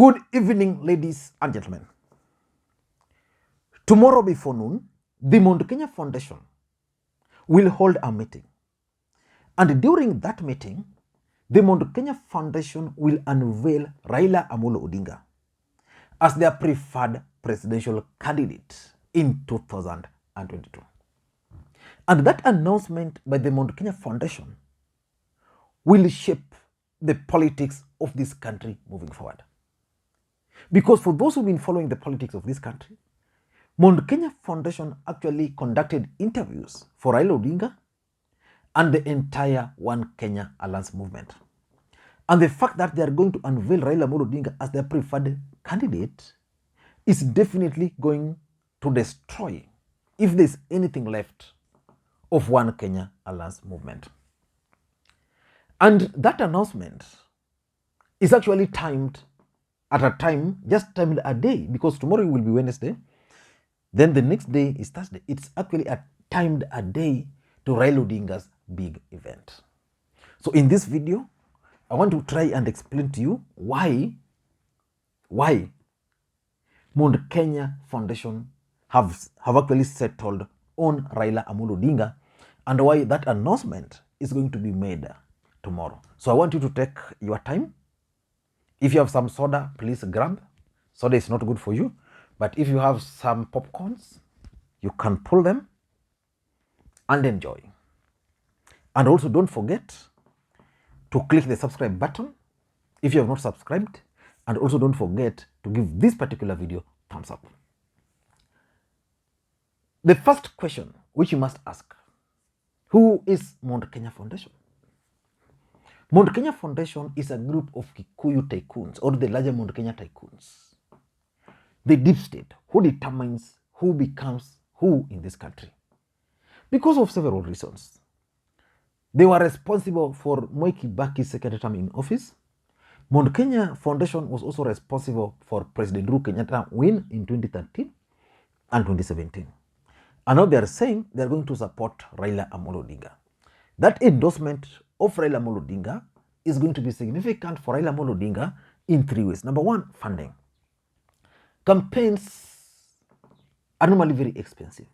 Good evening, ladies and gentlemen. Tomorrow before noon, the Mount Kenya Foundation will hold a meeting. And during that meeting, the Mount Kenya Foundation will unveil Raila Amolo Odinga as their preferred presidential candidate in 2022. And that announcement by the Mount Kenya Foundation will shape the politics of this country moving forward. Because for those who've been following the politics of this country, Mount Kenya Foundation actually conducted interviews for Raila Odinga and the entire One Kenya Alliance movement. And the fact that they are going to unveil Raila Amolo Odinga as their preferred candidate is definitely going to destroy, if there's anything left, of One Kenya Alliance movement. And that announcement is actually timed at a time, just timed a day, because tomorrow will be Wednesday, then the next day is Thursday. It's actually timed a day to Raila Odinga's big event. So in this video, I want to try and explain to you why Mount Kenya Foundation have actually settled on Raila Amolo Odinga and why that announcement is going to be made tomorrow. So I want you to take your time. If you have some soda, please grab. Soda is not good for you. But if you have some popcorns, you can pull them and enjoy. And also don't forget to click the subscribe button if you have not subscribed. And also don't forget to give this particular video thumbs up. The first question which you must ask, who is Mount Kenya Foundation? Mount Kenya Foundation is a group of Kikuyu tycoons, or the larger Mount Kenya tycoons. The deep state, who determines who becomes who in this country. Because of several reasons. They were responsible for Moi Kibaki's second term in office. Mount Kenya Foundation was also responsible for President Uhuru Kenyatta win in 2013 and 2017. And now they are saying they are going to support Raila Amolo Odinga. That endorsement of Raila Amolo Odinga is going to be significant for Raila Amolo Odinga in three ways. Number one, funding. Campaigns are normally very expensive.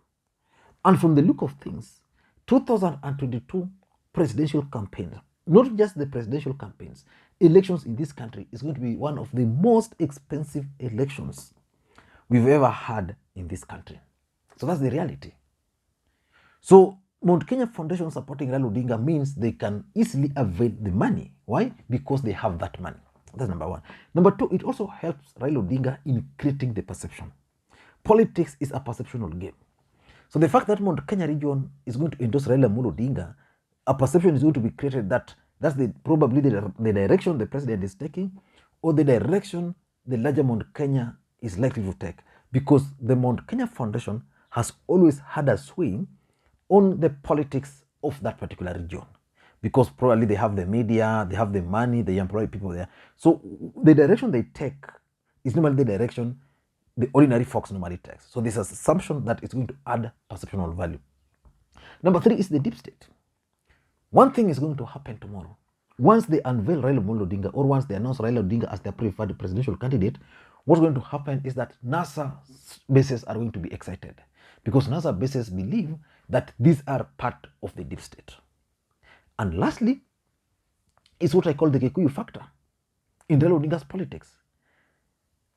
And from the look of things, 2022 presidential campaigns, not just the presidential campaigns, elections in this country is going to be one of the most expensive elections we've ever had in this country. So that's the reality. So Mount Kenya Foundation supporting Raila Odinga means they can easily avail the money. Why? Because they have that money. That's number one. Number two, it also helps Raila Odinga in creating the perception. Politics is a perceptional game. So the fact that Mount Kenya region is going to endorse Raila Amolo Odinga, a perception is going to be created that that's probably the direction the president is taking, or the direction the larger Mount Kenya is likely to take. Because the Mount Kenya Foundation has always had a swing on the politics of that particular region. Because probably they have the media, they have the money, they employ people there. So the direction they take is normally the direction the ordinary folks normally takes. So this is assumption that it's going to add perceptional value. Number three is the deep state. One thing is going to happen tomorrow. Once they unveil Raila Amolo Odinga, or once they announce Raila Odinga as their preferred presidential candidate, what's going to happen is that NASA bases are going to be excited. Because NASA bases believe that these are part of the deep state. And lastly, is what I call the Gecko Factor in Raila Odinga's politics.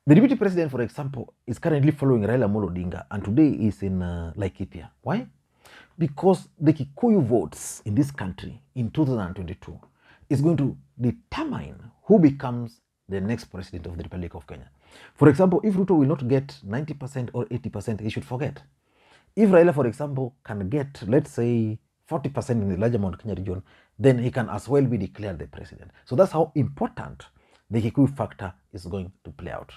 The deputy president, for example, is currently following Raila Amolo Odinga, and today is in Laikipia. Why? Because the Kikuyu votes in this country in 2022 is going to determine who becomes the next president of the Republic of Kenya. For example, if Ruto will not get 90% or 80%, he should forget. If Raila, for example, can get, let's say, 40% in the larger Mount Kenya region, then he can as well be declared the president. So that's how important the Gecko Factor is going to play out.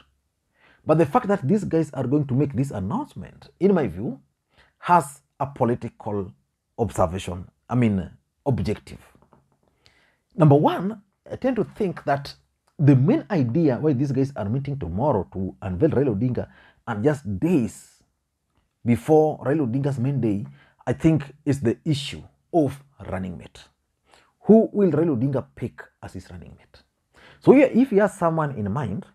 But the fact that these guys are going to make this announcement, in my view, has a political observation, objective. Number one, I tend to think that the main idea why these guys are meeting tomorrow to unveil Raila Odinga and just days before Raila Odinga's main day, I think is the issue of running mate. Who will Raila Odinga pick as his running mate? So if he has someone in mind,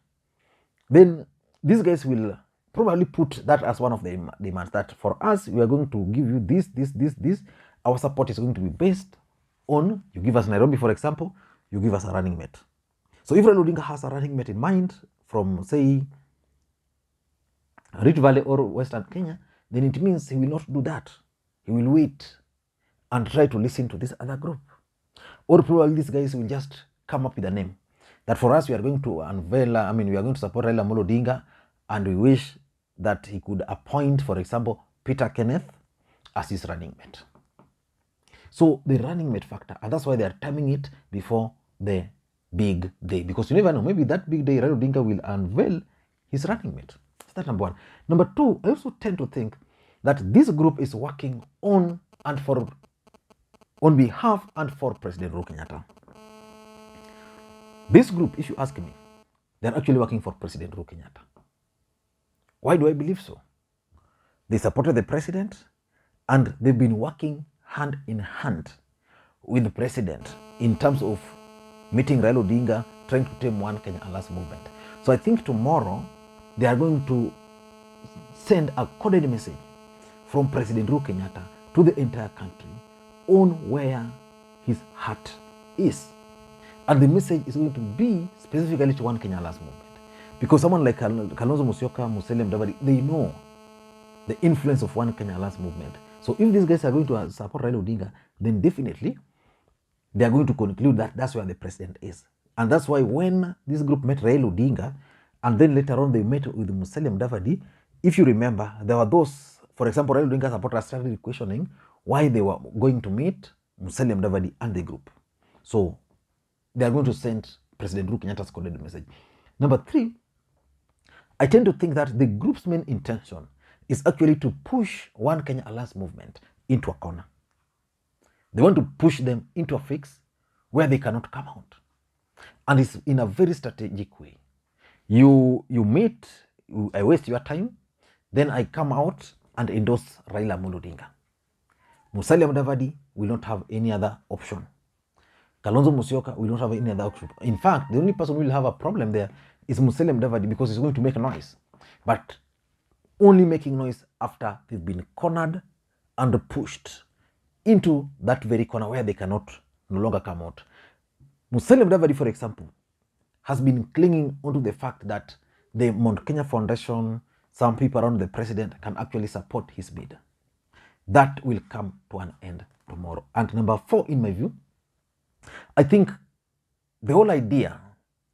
then these guys will probably put that as one of the demands, that for us, we are going to give you this. Our support is going to be based on, you give us Nairobi, for example, you give us a running mate. So if Raila Odinga has a running mate in mind from, say, Rift Valley or Western Kenya, then it means he will not do that. He will wait and try to listen to this other group. Or probably these guys will just come up with a name that for us, we are going to unveil, we are going to support Raila Amolo Odinga, and we wish that he could appoint, for example, Peter Kenneth as his running mate. So the running mate factor, and that's why they are timing it before the big day, because you never know, maybe that big day Raila Odinga will unveil his running mate. That's number one. Number two, I also tend to think that this group is working on behalf and for President Uhuru Kenyatta. This group, if you ask me, they're actually working for President Uhuru Kenyatta. Why do I believe so? They supported the president, and they've been working hand in hand with the president in terms of meeting Raila Odinga, trying to tame One Kenya Alliance movement. So I think tomorrow they are going to send a coded message from President Uhuru Kenyatta to the entire country on where his heart is. And the message is going to be specifically to One Kenya Alliance movement. Because someone like Kalonzo Musyoka, Musalia Mudavadi, they know the influence of One Kenya Alliance movement. So if these guys are going to support Raila Odinga, then definitely they are going to conclude that that's where the president is. And that's why when this group met Raila Odinga, and then later on they met with Musalia Mudavadi, if you remember, there were those, for example, Raila Odinga supporters started questioning why they were going to meet Musalia Mudavadi and the group. So they are going to send President Uhuru Kenyatta's coded message. Number three, I tend to think that the group's main intention is actually to push One Kenya Alliance movement into a corner. They want to push them into a fix where they cannot come out. And it's in a very strategic way. You meet, I waste your time, then I come out and endorse Raila Amolo Odinga. Musalia Mudavadi will not have any other option. Kalonzo Musyoka will not have any other option. In fact, the only person who will have a problem there is Musalia Mudavadi, because he's going to make noise. But only making noise after they've been cornered and pushed into that very corner where they cannot no longer come out. Musalia Mudavadi, for example, has been clinging onto the fact that the Mount Kenya Foundation, some people around the president can actually support his bid. That will come to an end tomorrow. And number four, in my view, I think the whole idea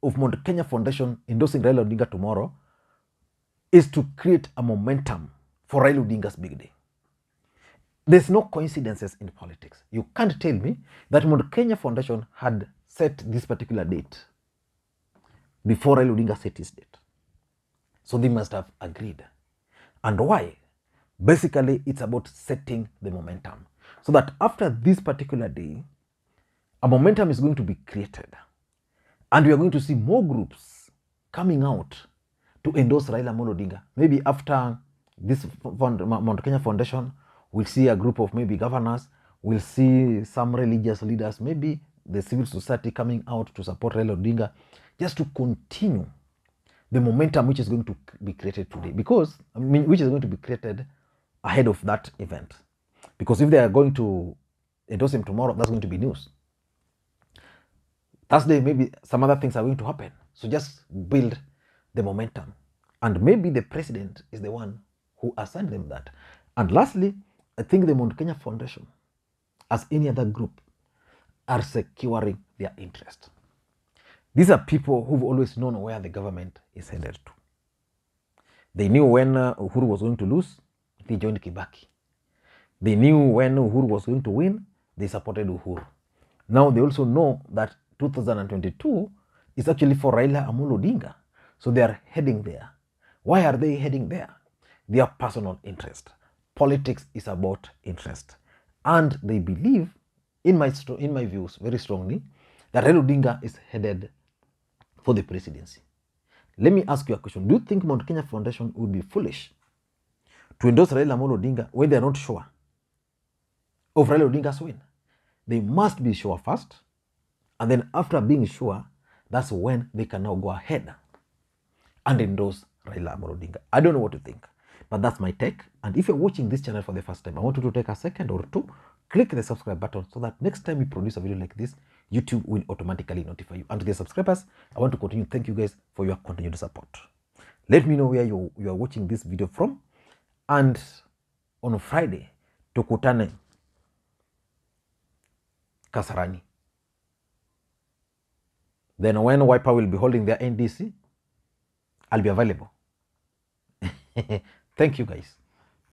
of Mount Kenya Foundation endorsing Raila Odinga tomorrow is to create a momentum for Raila Odinga's big day. There's no coincidences in politics. You can't tell me that Mount Kenya Foundation had set this particular date before Raila Odinga set his date. So they must have agreed. And why? Basically, it's about setting the momentum. So that after this particular day, a momentum is going to be created. And we are going to see more groups coming out to endorse Raila Amolo Odinga. Maybe after this Mount Kenya Foundation, we'll see a group of maybe governors, we'll see some religious leaders, maybe the civil society coming out to support Raila Odinga, just to continue the momentum which is going to be created today, because which is going to be created ahead of that event. Because if they are going to endorse him tomorrow, that's going to be news. Thursday, maybe some other things are going to happen. So just build the momentum. And maybe the president is the one who assigned them that. And lastly, I think the Mount Kenya Foundation, as any other group, are securing their interest. These are people who've always known where the government is headed to. They knew when Uhuru was going to lose, they joined Kibaki. They knew when Uhuru was going to win, they supported Uhuru. Now they also know that 2022 is actually for Raila Amolo Odinga. So they are heading there. Why are they heading there? Their personal interest. Politics is about interest. And they believe, in my views, very strongly, that Raila Odinga is headed for the presidency. Let me ask you a question. Do you think Mount Kenya Foundation would be foolish to endorse Raila Amolo Odinga when they are not sure of Raila Odinga's win? They must be sure first, and then after being sure, that's when they can now go ahead and endorse Raila Odinga. I don't know what to think, but that's my take. And if you're watching this channel for the first time, I want you to take a second or two, click the subscribe button so that next time we produce a video like this, YouTube will automatically notify you. And to the subscribers, I want to continue. Thank you guys for your continued support. Let me know where you are watching this video from. And on Friday, tukutane Kasarani. Then when Wiper will be holding their NDC, I'll be available. Thank you guys.